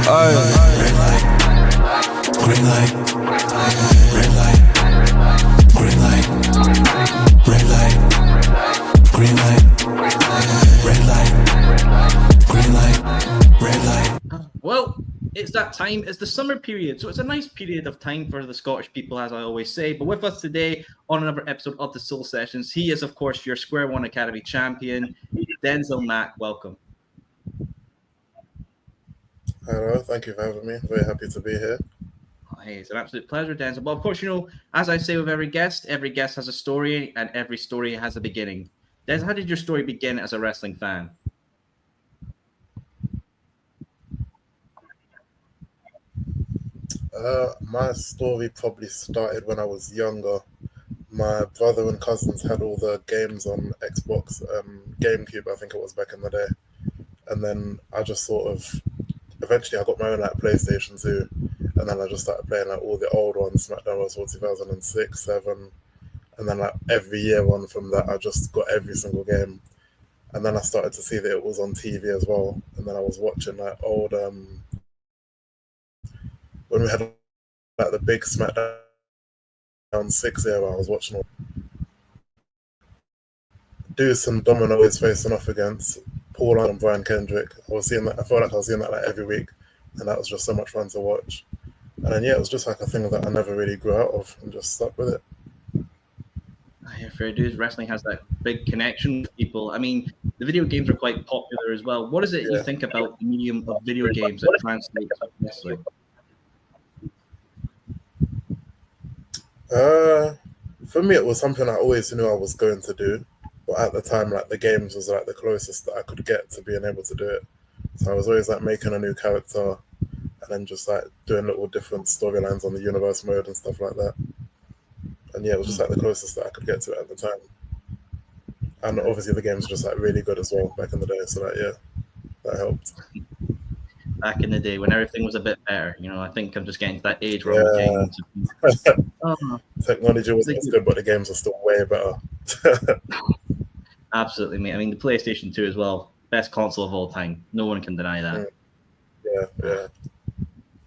Red light, green light, red light, green light, red light, green light, red light, green light, red light. Well, it's that time. It's the summer period, so it's a nice period of time for the Scottish people, as I always say. But with us today on another episode of the Soul Sessions, he is, of course, your Square One Academy champion, Denzel Mack. Welcome. Hello, thank you for having me. Very happy to be here. Hey, it's an absolute pleasure, Denzel. But of course, as I say with every guest has a story, and every story has a beginning. Denzel, how did your story begin as a wrestling fan? My story probably started when I was younger. My brother and cousins had all the games on Xbox, GameCube, I think it was back in the day. And then I just eventually I got my own PlayStation 2, and then I just started playing all the old ones, SmackDown was 2006, 7, and then every year on from that I just got every single game. And then I started to see that it was on TV as well, and then I was watching old when we had the big SmackDown 6 era, I was watching Deuce and Domino is facing off against Paul and Brian Kendrick. I felt like I was seeing that every week, and that was just so much fun to watch. And then it was just a thing that I never really grew out of and just stuck with it. Yeah, fair dues. Wrestling has that big connection with people. I mean, the video games are quite popular as well. What is it you think about the medium of video games that translates to wrestling? For me, it was something I always knew I was going to do, but at the time, the games was the closest that I could get to being able to do it. So I was always making a new character, and then just doing little different storylines on the universe mode and stuff like that. And it was just the closest that I could get to it at the time. And obviously the games were just really good as well back in the day. So that helped. Back in the day when everything was a bit better, I think I'm just getting to that age where I'm getting Technology wasn't as good, but the games are still way better. Absolutely, mate. I mean, the PlayStation 2 as well, best console of all time. No one can deny that. Yeah.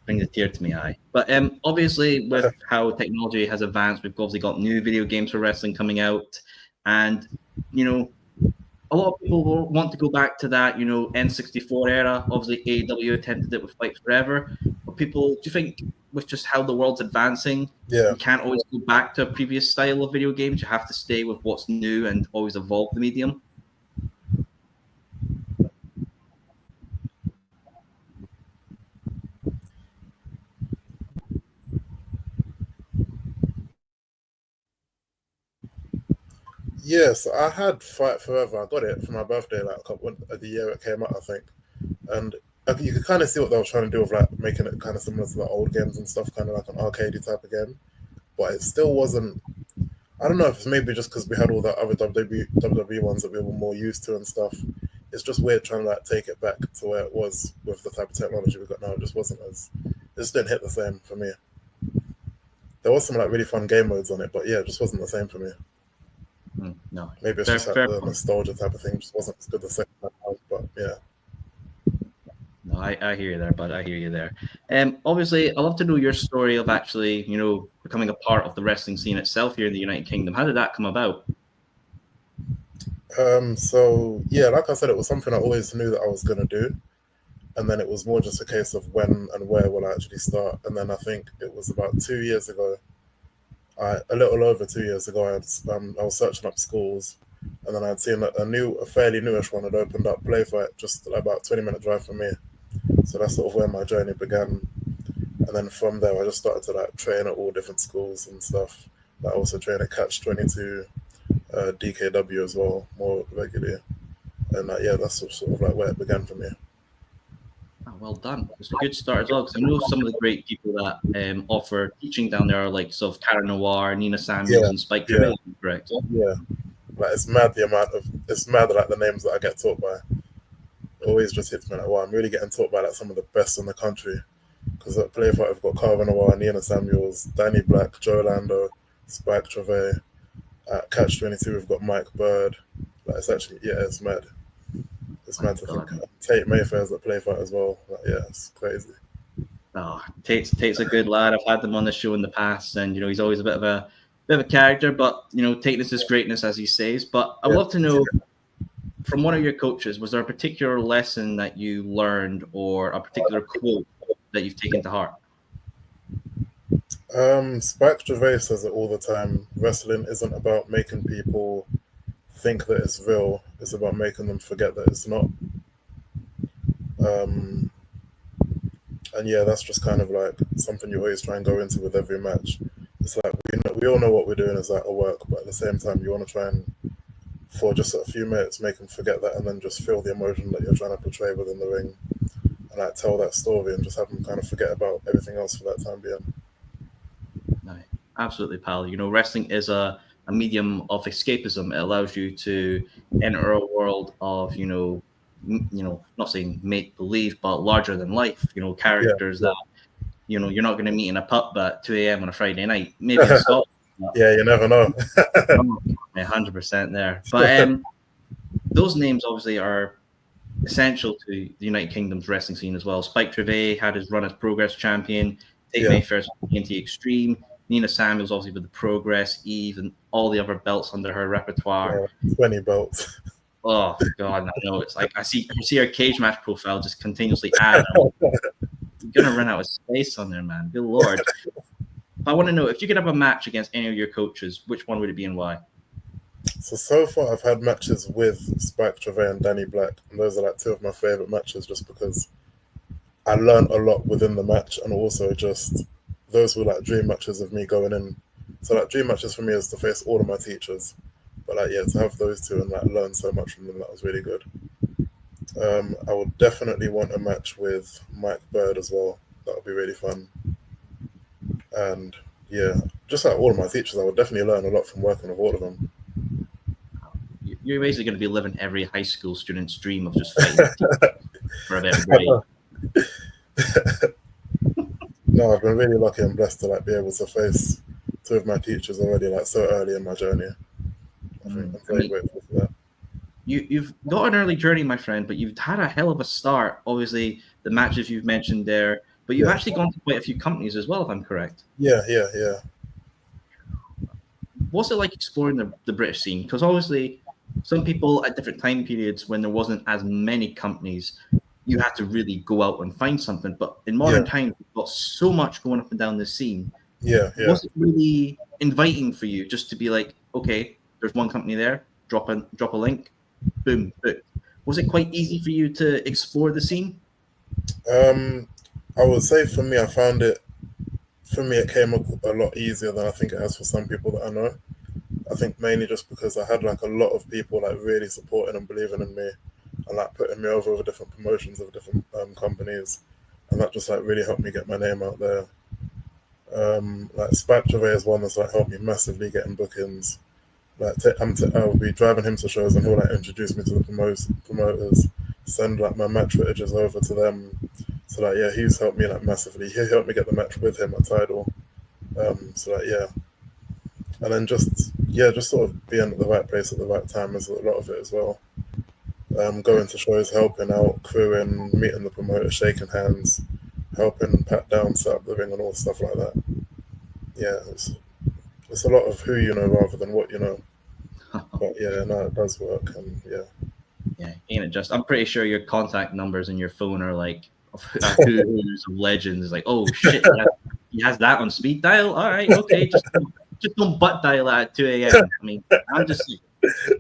Brings a tear to my eye. But obviously, with how technology has advanced, we've obviously got new video games for wrestling coming out, and a lot of people want to go back to that, N64 era. Obviously, AEW attempted it with Fight Forever. But people, do you think with just how the world's advancing, you can't always go back to a previous style of video games? You have to stay with what's new and always evolve the medium? Yes, I had Fight Forever. I got it for my birthday, the year it came out, I think. And you could kind of see what they were trying to do with making it kind of similar to the old games and stuff, kind of like an arcadey type of game. But it still wasn't. I don't know if it's maybe just because we had all the other WWE ones that we were more used to and stuff. It's just weird trying to take it back to where it was with the type of technology we got now. It just wasn't it just didn't hit the same for me. There was some really fun game modes on it, but it just wasn't the same for me. No, maybe it's just the nostalgia type of thing. Just wasn't as good the second time out, but yeah. No, I hear you there, bud. I hear you there. Obviously, I'd love to know your story of actually, becoming a part of the wrestling scene itself here in the United Kingdom. How did that come about? Like I said, it was something I always knew that I was going to do. And then it was more just a case of when and where will I actually start. And then I think it was about 2 years ago, a little over 2 years ago, I was searching up schools, and then I'd seen a fairly newish one had opened up, Play Fight, just about 20-minute drive from me. So that's sort of where my journey began. And then from there, I just started to train at all different schools and stuff. I also train at Catch 22, DKW as well, more regularly. And that's sort of where it began for me. Oh, well done. It's a good start as well, because I know some of the great people that offer teaching down there are like Cara Noir, Nina Samuels, and Spike Trevay, correct? Yeah. It's mad the names that I get taught by. It always just hits me wow, I'm really getting taught by some of the best in the country. Because at Play Fight, we've got Cara Noir, Nina Samuels, Danny Black, Joe Lando, Spike Trevay. At Catch 22, we've got Mike Bird. It's actually, it's mad. It's mad to think. Tate Mayfair's at Play Fight as well. It's crazy. Oh, Tate's a good lad. I've had him on the show in the past, and he's always a bit of a character, but Tate is his greatness, as he says. But I'd love to know from one of your coaches, was there a particular lesson that you learned or a particular quote that you've taken to heart? Spike Gervais says it all the time. Wrestling isn't about making people think that it's real. It's about making them forget that it's not. And yeah, that's just kind of like something you always try and go into with every match. It's like we all know what we're doing is like a work, but at the same time, you want to try and, for just a few minutes, make them forget that, and then just feel the emotion that you're trying to portray within the ring, and like tell that story, and just have them kind of forget about everything else for that time being. No, absolutely, pal. Wrestling is a medium of escapism. It allows you to enter a world of not saying make believe, but larger than life. Characters that you're not going to meet in a pub at 2 a.m. on a Friday night. Maybe in Scotland. Yeah, you never know. 100% there. But those names obviously are essential to the United Kingdom's wrestling scene as well. Spike Trivet had his run as Progress champion. Tate Mayfair's TNT Extreme. Nina Samuels obviously with the Progress, Eve, and all the other belts under her repertoire. 20 belts. Oh God, I know. It's like I see her cage match profile just continuously add. You're gonna run out of space on there, man. Good Lord. I want to know, if you could have a match against any of your coaches, which one would it be and why? So far, I've had matches with Spike Trivet and Danny Black, and those are like two of my favorite matches, just because I learned a lot within the match, and also just those were like dream matches of me going in. So like dream matches for me is to face all of my teachers, but like to have those two and like learn so much from them, that was really good. I would definitely want a match with Mike Bird as well. That would be really fun. And yeah, just like all of my teachers, I would definitely learn a lot from working with all of them. You're basically going to be living every high school student's dream of just fighting for a better grade. No, I've been really lucky and blessed to like be able to face two of my teachers already, like so early in my journey. I'm very grateful for that. You've got an early journey, my friend, but you've had a hell of a start. Obviously, the matches you've mentioned there, but you've actually gone to quite a few companies as well, if I'm correct. Yeah. What's it like exploring the British scene? Because obviously, some people at different time periods, when there wasn't as many companies, you had to really go out and find something. But in modern times, we've got so much going up and down the scene. Yeah. Was it really inviting for you just to be like, okay, there's one company there, drop a link, boom, book. Was it quite easy for you to explore the scene? I would say for me, it came a lot easier than I think it has for some people that I know. I think mainly just because I had like a lot of people like really supporting and believing in me, and like putting me over with different promotions of different companies, and that just like really helped me get my name out there. Like Spike Gervais is one that's like helped me massively getting bookings. Like I'll be driving him to shows, and he'll like introduce me to the promoters, send like my match footages over to them. So like he's helped me like massively. He helped me get the match with him at Tidal. So like and then just sort of being at the right place at the right time is a lot of it as well. Going to shows, helping out, crewing, meeting the promoter, shaking hands, helping Pat down, set up the ring, and all stuff like that. Yeah, it's a lot of who you know rather than what you know. But it does work, and ain't it just? I'm pretty sure your contact numbers and your phone are like who's of legends. Like, oh shit, he has that on speed dial. All right, okay, just don't butt dial at 2 a.m. I mean, I'm just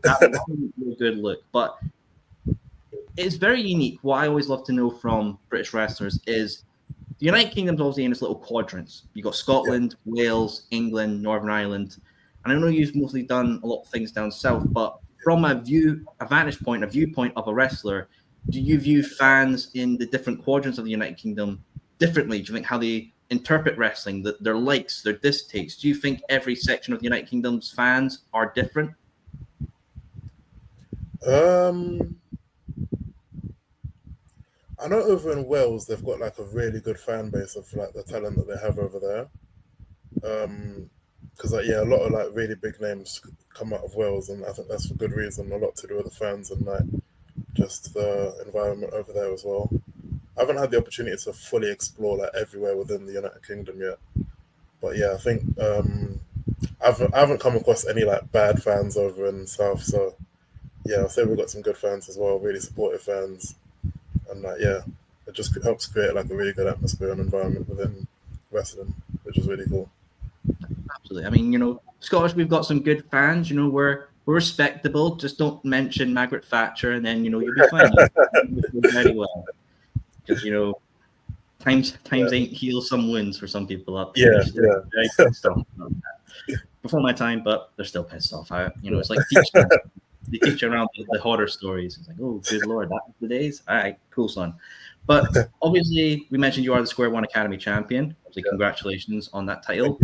that would be a good look, but it's very unique. What I always love to know from British wrestlers is the United Kingdom's obviously in its little quadrants. You got Scotland, Wales, England, Northern Ireland, and I know you've mostly done a lot of things down south, but from a viewpoint of a wrestler, do you view fans in the different quadrants of the United Kingdom differently? Do you think how they interpret wrestling, their likes, their distakes? Do you think every section of the United Kingdom's fans are different? I know over in Wales they've got like a really good fan base of like the talent that they have over there. Because a lot of like really big names come out of Wales, and I think that's for good reason. A lot to do with the fans and like just the environment over there as well. I haven't had the opportunity to fully explore like everywhere within the United Kingdom yet. But yeah, I think I haven't come across any like bad fans over in South. So yeah, I'll say we've got some good fans as well, really supportive fans, and like yeah, it just helps create like a really good atmosphere and environment within wrestling, which is really cool. Absolutely. I mean, Scottish, we've got some good fans. We're respectable. Just don't mention Margaret Thatcher, and then you'll be fine. You'll do very well. Because times ain't heal some wounds for some people up here. Yeah, They're still very pissed off about that. Before my time, but they're still pissed off. It's like teaching. They teach you around the horror stories. It's like, oh, good lord, that was the days. All right, cool, son. But obviously, we mentioned you are the Square One Academy champion. Obviously, congratulations on that title.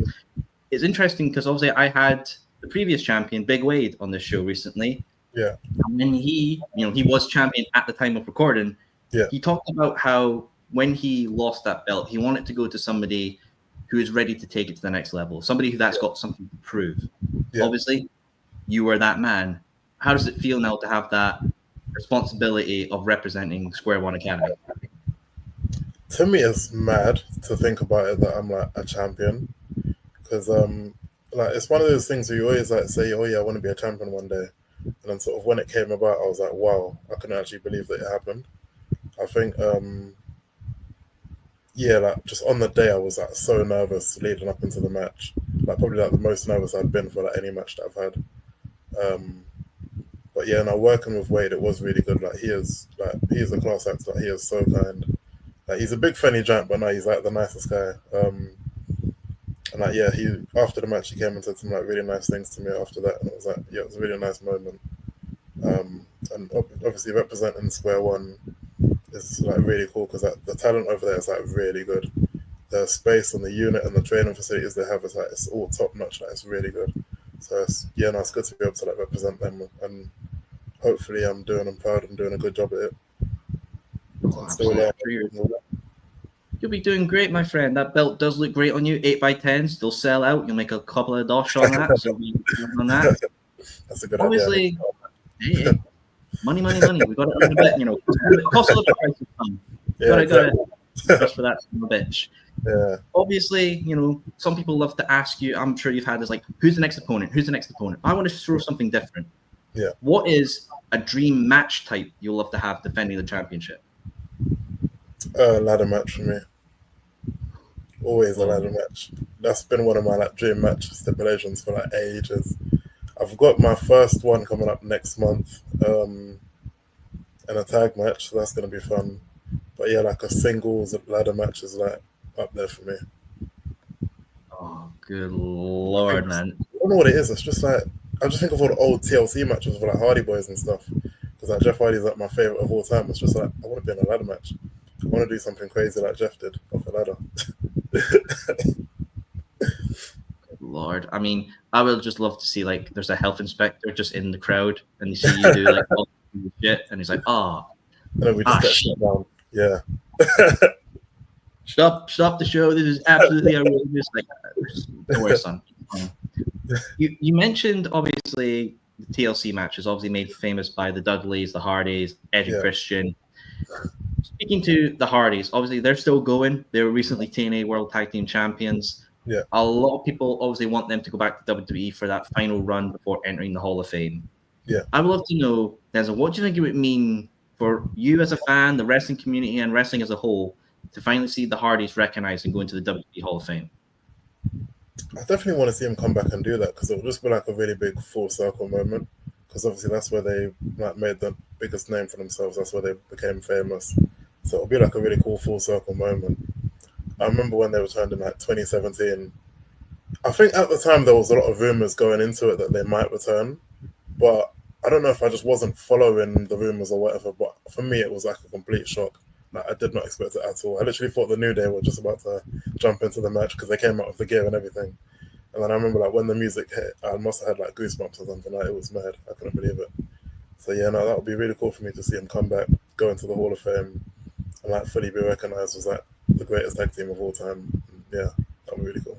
It's interesting because obviously I had the previous champion, Big Wade, on this show recently. Yeah. And when he was champion at the time of recording, he talked about how when he lost that belt, he wanted to go to somebody who is ready to take it to the next level, somebody that's got something to prove. Yeah. Obviously, you were that man. How does it feel now to have that responsibility of representing Square One Academy? To me, it's mad to think about it that I'm like a champion, because like it's one of those things where you always like say, oh yeah, I want to be a champion one day, and then sort of when it came about, I was like, wow, I couldn't actually believe that it happened. I think yeah, like just on the day I was like so nervous leading up into the match, like probably like the most nervous I'd been for like any match that I've had. But yeah, now working with Wade, it was really good. Like he is a class actor. Like, he is so kind. Like he's a big funny giant, but no, he's like the nicest guy. And like yeah, he after the match he came and said some like really nice things to me after that, and it was like yeah, it was a really nice moment. And obviously representing Square One is like really cool because like, the talent over there is like really good. The space and the unit and the training facilities they have is like it's all top notch. Like it's really good. So it's good to be able to like represent them, and hopefully I'm proud and doing a good job at it. You'll be doing great, my friend. That belt does look great on you. 8x10s, they'll sell out. You'll make a couple of dosh on that. So on that. That's a good idea. Hey, money. We got it a little bit, It costs a little price of time. Got it. Just for that bitch. Yeah. Obviously, some people love to ask you. I'm sure you've had this like, who's the next opponent? I want to throw something different. Yeah. What is a dream match type you'll love to have defending the championship? Ladder match for me. Always a ladder match. That's been one of my like dream match stipulations for like ages. I've got my first one coming up next month, and a tag match, so that's gonna be fun. But yeah, like a singles ladder match is like up there for me. Oh, good lord, man! I don't know what it is. It's just like I just think of all the old TLC matches with like Hardy Boys and stuff. Because like Jeff Hardy's like my favorite of all time. It's just like I want to be in a ladder match. I want to do something crazy like Jeff did off a ladder. Lord, I mean, I would just love to see like there's a health inspector just in the crowd and you see you do like all the shit, and he's like, "Oh, and then we just get shut down." Yeah. Stop the show. This is absolutely outrageous. Like, don't worry, son. You mentioned obviously the TLC matches, obviously made famous by the Dudleys, the Hardys, Edge and Christian. Speaking to the Hardys, obviously they're still going. They were recently TNA World Tag Team Champions. Yeah. A lot of people obviously want them to go back to WWE for that final run before entering the Hall of Fame. Yeah. I would love to know, Denzel, what do you think it would mean for you as a fan, the wrestling community, and wrestling as a whole to finally see the Hardys recognized and go into the WWE Hall of Fame? I definitely want to see him come back and do that because it will just be like a really big full circle moment. Because obviously that's where they like made the biggest name for themselves. That's where they became famous. So it'll be like a really cool full circle moment. I remember when they returned in like 2017. I think at the time there was a lot of rumors going into it that they might return, but I don't know if I just wasn't following the rumors or whatever. But for me, it was like a complete shock. Like I did not expect it at all. I literally thought the New Day were just about to jump into the match because they came out with the gear and everything. And then I remember like when the music hit, I must have had like goosebumps or something. Like it was mad. I couldn't believe it. So yeah, no, that would be really cool for me to see him come back, go into the Hall of Fame, and like fully be recognized as like the greatest tag team of all time. Yeah, that would be really cool.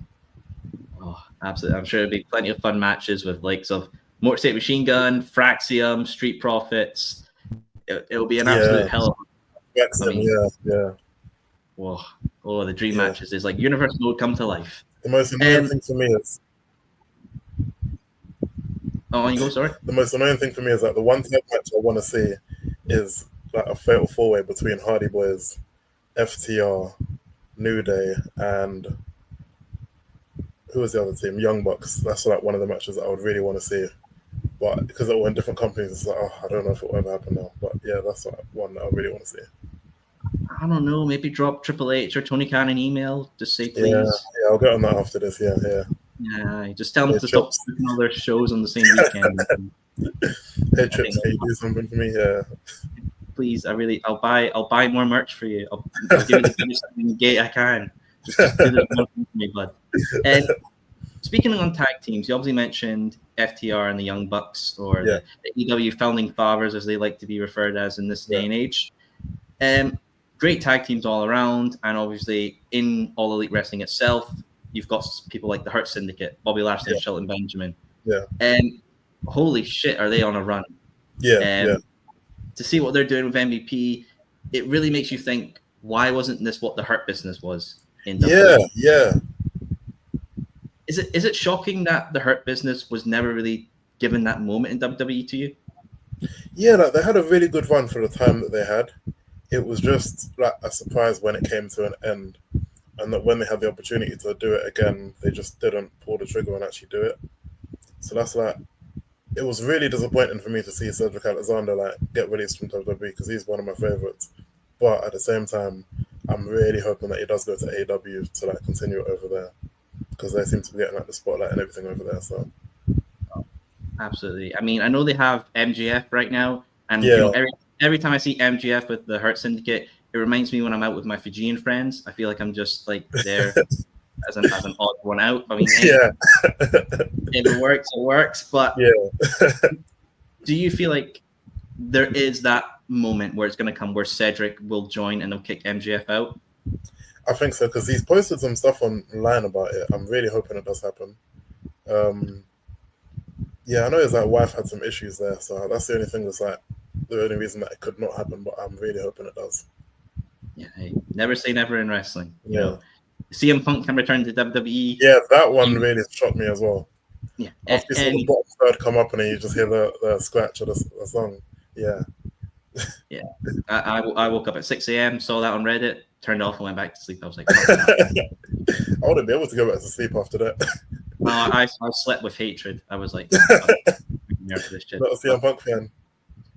Oh, absolutely. I'm sure it'd be plenty of fun matches with likes of Motor City Machine Gun, Fraxium, Street Profits. It'll be an absolute hell of a backs him. Yeah. Oh, the dream Yeah. matches is like Universal would come to life. The most annoying thing for me is. Oh, on you go, sorry. The most annoying thing for me is that the one tag match I want to see is like a fatal four-way between Hardy Boys, FTR, New Day, and who was the other team? Young Bucks. That's like one of the matches that I would really want to see. But because they're all in different companies, it's like, I don't know if it will ever happen now. But yeah, that's like one that I really want to see. I don't know. Maybe drop Triple H or Tony Khan an email. Just say please. Yeah, I'll get on that after this. Yeah. Yeah, just tell them to stop booking all their shows on the same weekend. Hey Trips, can you do something for me? Yeah. Please, I'll buy more merch for you. I'll give you the biggest gate I can. Just do this one thing for me, bud. And speaking on tag teams, you obviously mentioned FTR and the Young Bucks, or the EW founding fathers, as they like to be referred as in this day and age. Great tag teams all around, and obviously in All Elite Wrestling itself, you've got people like the Hurt Syndicate, Bobby Lashley and Shelton Benjamin. Yeah. And holy shit, are they on a run? Yeah. To see what they're doing with MVP, it really makes you think, why wasn't this what the Hurt business was in WWE? Yeah. Is it shocking that the Hurt business was never really given that moment in WWE to you? Yeah, like they had a really good run for the time that they had. It was just like a surprise when it came to an end. And that when they had the opportunity to do it again, they just didn't pull the trigger and actually do it. So that's like, it was really disappointing for me to see Cedric Alexander like get released from WWE because he's one of my favorites. But at the same time, I'm really hoping that he does go to AEW to like continue it over there because they seem to be getting like the spotlight and everything over there. So absolutely. I mean, I know they have MJF right now, and you know, every time I see MJF with the Hurt Syndicate, it reminds me when I'm out with my Fijian friends. I feel like I'm just like there as an odd one out. I mean, hey, if it works, it works. But do you feel like there is that moment where it's going to come where Cedric will join and they'll kick MJF out? I think so because he's posted some stuff online about it. I'm really hoping it does happen. Yeah, I know his like wife had some issues there, so that's the only thing that's like the only reason that it could not happen. But I'm really hoping it does. Yeah, hey, never say never in wrestling. You know, CM Punk can return to WWE. Yeah, that one really shocked me as well. Yeah, after you saw the bottom third come up and then you just hear the scratch of the song. Yeah. Yeah, I woke up at 6 a.m., saw that on Reddit, turned off and went back to sleep. I was like, I wouldn't be able to go back to sleep after that. No, I slept with hatred. I was like, for this shit. Not a CM Punk fan.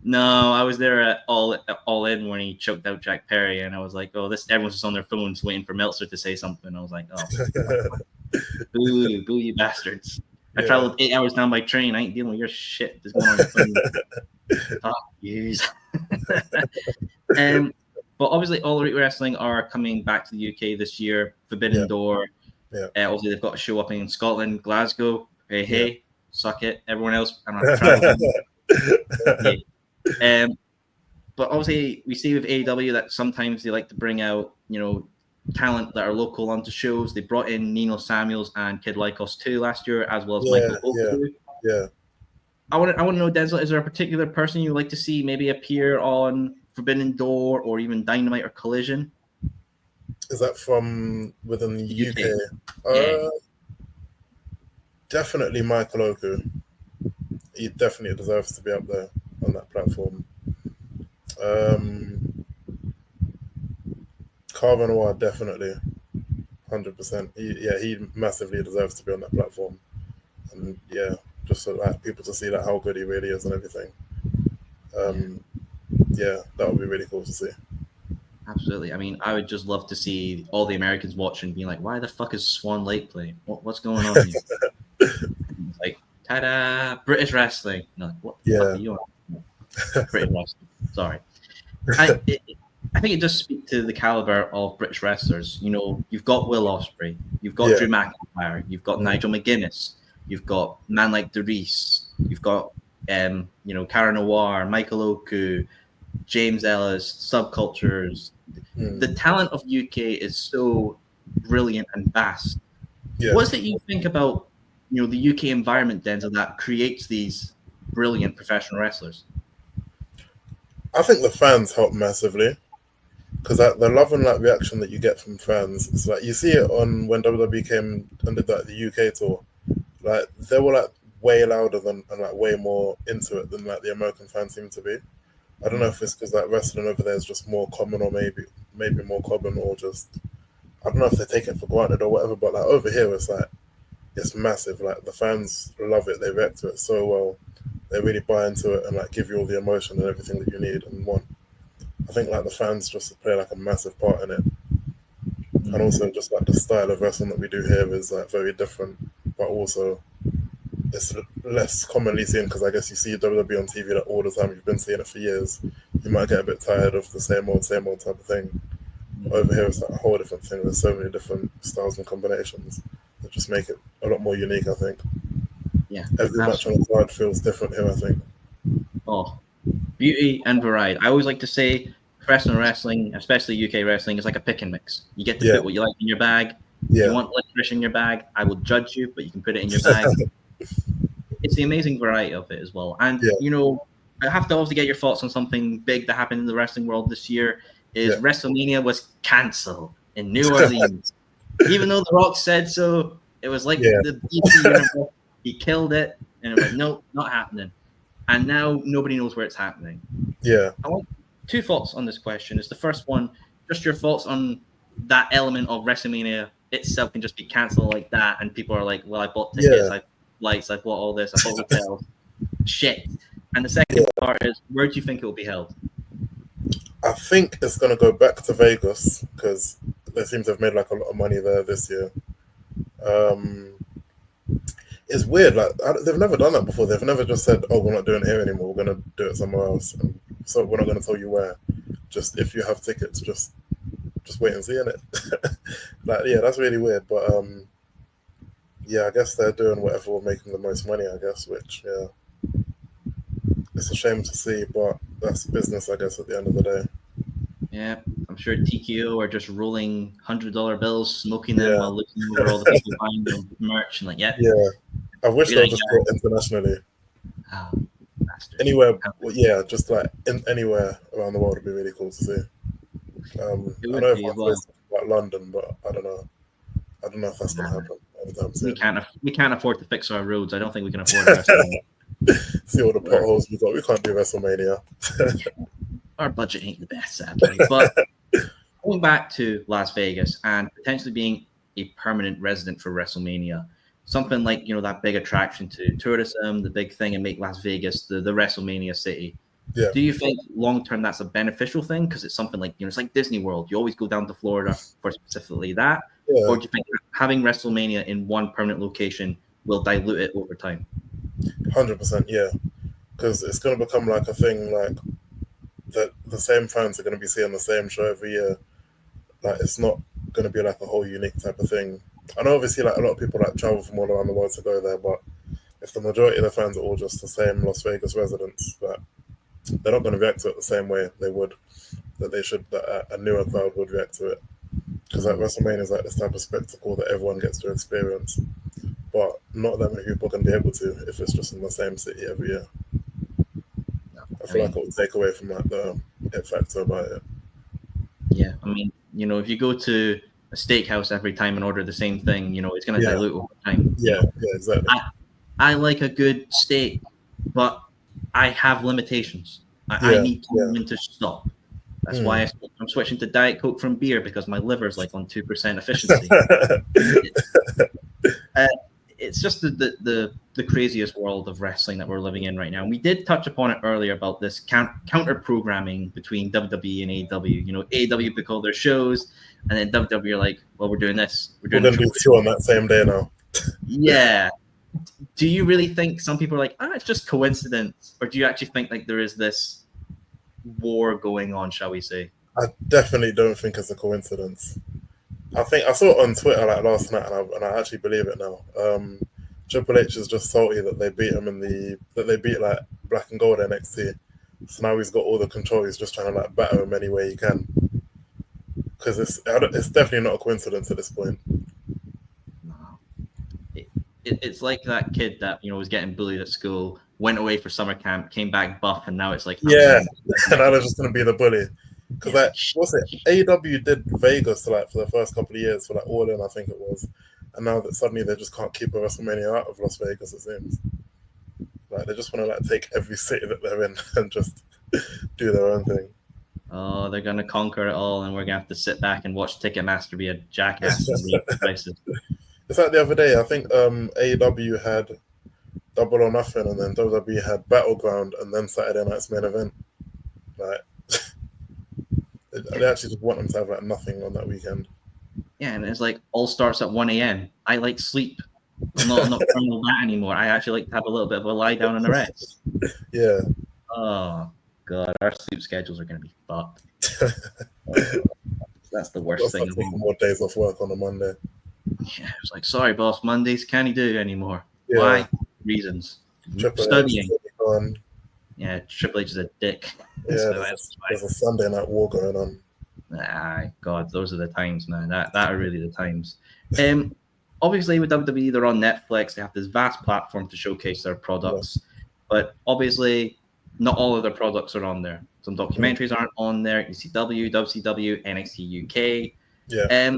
No, I was there at all in when he choked out Jack Perry, and I was like, oh, everyone's just on their phones waiting for Meltzer to say something. I was like, oh, boo, you bastards. I traveled 8 hours down by train. I ain't dealing with your shit that's going on your phone. Fuck yous. But obviously, All Elite Wrestling are coming back to the UK this year. Forbidden Door. Yeah. Obviously, they've got a show up in Scotland, Glasgow. Hey, suck it. Everyone else, I'm not traveling. But obviously, we see with AEW that sometimes they like to bring out, talent that are local onto shows. They brought in Nino Samuels and Kid Lycos too last year, as well as Michael Oku. Yeah. I want to know, Denzel, is there a particular person you'd like to see maybe appear on Forbidden Door or even Dynamite or Collision? Is that from within the UK? Definitely Michael Oku. He definitely deserves to be up there on that platform. Carver Noir, definitely. 100%. He massively deserves to be on that platform. And just so that people to see that how good he really is and everything. That would be really cool to see. Absolutely. I mean, I would just love to see all the Americans watching being like, why the fuck is Swan Lake playing? What's going on here? Like, ta-da, British wrestling. No, like, what the fuck are you on? British wrestling. Sorry. I think it does speak to the caliber of British wrestlers. You've got Will Ospreay, you've got Drew McIntyre, you've got Nigel McGuinness, you've got man like Derice, you've got Cara Noir, Michael Oku, James Ellis, Subcultures. The talent of UK is so brilliant and vast. What is it you think about the UK environment, Denzel, that creates these brilliant professional wrestlers? I think the fans help massively. because the love and like reaction that you get from fans, it's like you see it on when WWE came and did like the UK tour. Like they were like way louder than and like way more into it than like the American fans seem to be. I don't know if it's because like wrestling over there is just more common, or maybe more common, or just I don't know if they take it for granted or whatever. But like over here, it's like it's massive. Like the fans love it, they react to it so well. They really buy into it and like give you all the emotion and everything that you need and want. I think like the fans just play like a massive part in it, and also just like the style of wrestling that we do here is like very different, but also it's less commonly seen because I guess you see WWE on TV like all the time. You've been seeing it for years. You might get a bit tired of the same old type of thing. But over here, it's like a whole different thing. There's so many different styles and combinations that just make it a lot more unique, I think. Yeah. Every match on the card feels different here, I think. Oh, beauty and variety. I always like to say professional wrestling, especially UK wrestling, is like a pick and mix. You get to put what you like in your bag. Yeah. You want licorice in your bag, I will judge you, but you can put it in your bag. It's the amazing variety of it as well. And, you know, I have to also get your thoughts on something big that happened in the wrestling world this year is WrestleMania was canceled in New Orleans. Even though The Rock said so, it was like the DC universe. He killed it, and it was like, no, not happening. And now nobody knows where it's happening. Yeah. I want 2 thoughts on this question. Is the first one, just your thoughts on that element of WrestleMania itself can just be cancelled like that, and people are like, well, I bought tickets, I lights, I bought all this, I bought hotels. Shit. And the second part is, where do you think it will be held? I think it's going to go back to Vegas because they seem to have made like a lot of money there this year. It's weird, like they've never done that before. They've never just said, "Oh, we're not doing it here anymore. We're going to do it somewhere else." And so we're not going to tell you where. Just if you have tickets, just wait and see in it. Like, yeah, that's really weird. But yeah, I guess they're doing whatever will make them the most money. I guess, which it's a shame to see, but that's business, I guess, at the end of the day. Yeah, I'm sure TKO are just rolling $100 bills, smoking them while looking over all the people buying their merch and like, yeah. I wish they would just do it internationally. Oh, anywhere, just like anywhere around the world would be really cool to see. I know everyone's about London, but I don't know. I don't know if that's going to happen anytime soon. We can't afford to fix our roads. I don't think we can afford WrestleMania. See all the potholes we got. We can't do WrestleMania. Our budget ain't the best, sadly. But going back to Las Vegas and potentially being a permanent resident for WrestleMania, something like, you know, that big attraction to tourism, the big thing, and make Las Vegas the WrestleMania city. Yeah. Do you think long term that's a beneficial thing? Because it's something like, you know, it's like Disney World. You always go down to Florida for specifically that. Yeah. Or do you think having WrestleMania in one permanent location will dilute it over time? 100%, yeah. Because it's going to become like a thing like that the same fans are going to be seeing the same show every year. Like, it's not going to be like a whole unique type of thing. I know obviously like a lot of people like travel from all around the world to go there, but if the majority of the fans are all just the same Las Vegas residents, like, they're not going to react to it the same way that a newer crowd would react to it. Because like WrestleMania is like this type of spectacle that everyone gets to experience, but not that many people can be able to if it's just in the same city every year. I feel like it would take away from like the it factor about it. Yeah, I mean, you know, if you go to a steakhouse every time and order the same thing, you know, it's going to dilute over time. Yeah, exactly. I like a good steak, but I have limitations. I need to to stop. That's why I'm switching to Diet Coke from beer, because my liver's like on 2% efficiency. It's just the craziest world of wrestling that we're living in right now. And we did touch upon it earlier about this counter programming between WWE and AEW. You know, AEW pick all their shows, and then WWE are like, well, we're doing this. We're going to do 2 on that same day now. Yeah. Do you really think some people are like, it's just coincidence? Or do you actually think like there is this war going on, shall we say? I definitely don't think it's a coincidence. I think I saw it on Twitter like last night, and I actually believe it now. Triple H is just salty that they beat him that they beat like Black and Gold NXT. So now he's got all the control. He's just trying to like batter him any way he can. Because it's definitely not a coincidence at this point. It's like that kid that, you know, was getting bullied at school, went away for summer camp, came back buff, and now it's like, now they're just going to be the bully. Because what's it? AEW did Vegas for the first couple of years for All In, I think it was, and now that suddenly they just can't keep a WrestleMania out of Las Vegas, it seems. They just want to take every city that they're in and just do their own thing. Oh, they're gonna conquer it all, and we're gonna have to sit back and watch Ticketmaster be a jackass and raise the prices. It's like the other day. I think AEW had Double or Nothing, and then WWE had Battleground, and then Saturday Night's Main Event. They actually just want them to have nothing on that weekend. Yeah, and it's all starts at 1 a.m. I sleep. I'm not nocturnal that anymore. I actually like to have a little bit of a lie down and a rest. Yeah. Oh God, our sleep schedules are going to be fucked. That's the worst thing. Taking more days off work on a Monday. Yeah, it's sorry, boss. Mondays can't do anymore. Yeah. Why? Reasons. Studying. Yeah, Triple H is a dick. Yeah, there's a Sunday night war going on. God, those are the times, man. That are really the times. Obviously, with WWE, they're on Netflix. They have this vast platform to showcase their products. Yeah. But obviously, not all of their products are on there. Some documentaries aren't on there. ECW, WCW, NXT UK. Yeah.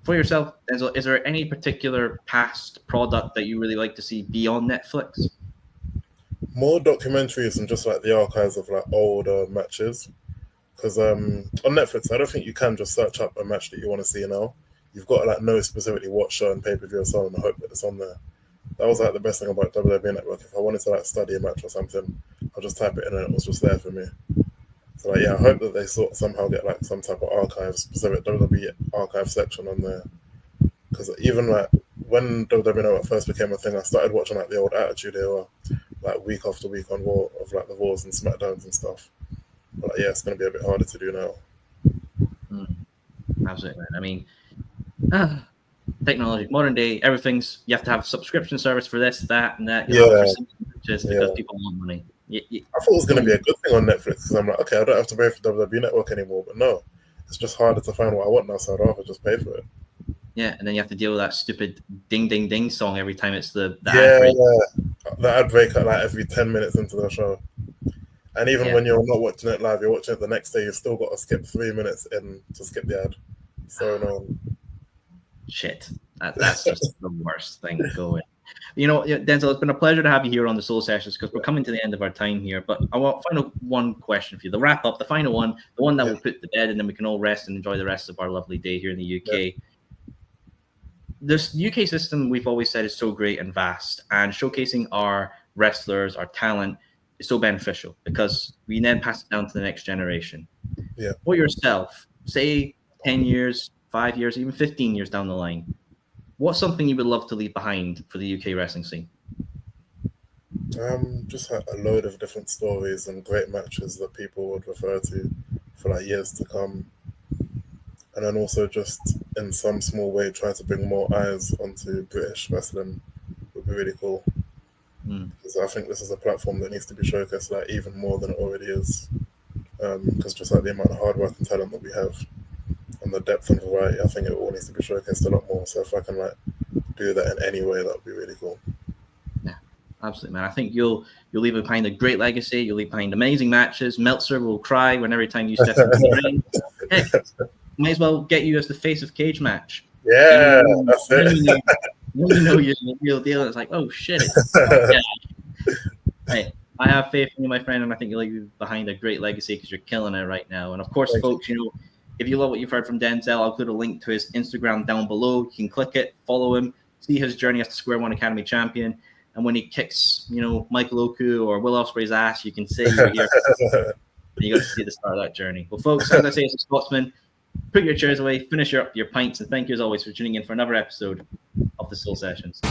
For yourself, Denzel, is there any particular past product that you really like to see be on Netflix? More documentaries and just the archives of older matches. Because on Netflix, I don't think you can just search up a match that you want to see now. You've got to know specifically what show and pay-per-view or so on and hope that it's on there. That was the best thing about WWE Network. If I wanted to study a match or something, I'll just type it in and it was just there for me. So I hope that they somehow get some type of archive, specific WWE archive section on there. Because even when WWE Network first became a thing, I started watching the old Attitude Era, week after week on Raw of the Raws and SmackDowns and stuff. But it's going to be a bit harder to do now. Absolutely, man. I mean, technology, modern day, everything's you have to have a subscription service for this, that, and that. Just because people want money. I thought it was going to be a good thing on Netflix because I'm okay, I don't have to pay for WWE Network anymore. But no, it's just harder to find what I want now, so I'd rather just pay for it. Yeah, and then you have to deal with that stupid ding ding ding song every time it's the ad break. The ad break every 10 minutes into the show. And even when you're not watching it live, you're watching it the next day, you've still got to skip 3 minutes in to skip the ad. So annoying. Shit. That's just the worst thing going. Denzel, it's been a pleasure to have you here on the Soul Sessions because we're coming to the end of our time here. But I want final one question for you. The wrap up, the final one, the one that we'll put to bed, and then we can all rest and enjoy the rest of our lovely day here in the UK. Yeah. This UK system, we've always said, is so great and vast, and showcasing our wrestlers, our talent, is so beneficial because we then pass it down to the next generation. Yeah. For yourself, say 10 years, 5 years, even 15 years down the line, what's something you would love to leave behind for the UK wrestling scene? Just a load of different stories and great matches that people would refer to for years to come. And then also just in some small way try to bring more eyes onto British wrestling would be really cool. Because I think this is a platform that needs to be showcased even more than it already is. Because just the amount of hard work and talent that we have and the depth and variety, I think it all needs to be showcased a lot more. So if I can do that in any way, that would be really cool. Yeah, absolutely, man. I think you'll leave behind a great legacy. You'll leave behind amazing matches. Meltzer will cry every time you step into the ring. Hey, might as well get you as the face of Cage Match. Yeah, that's it. When you know you're the real deal, it's oh shit. Hey, I have faith in you, my friend, and I think you'll leave behind a great legacy because you're killing it right now. And of course, folks, if you love what you've heard from Denzel, I'll put a link to his Instagram down below. You can click it, follow him, see his journey as the Square One Academy champion. And when he kicks, Michael Oku or Will Ospreay's ass, you can say you're here. You got to see the start of that journny. Well, folks, as I say as a Scotsman, put your chairs away, finish up your pints, and thank you as always for tuning in for another episode of the Soul Sessions.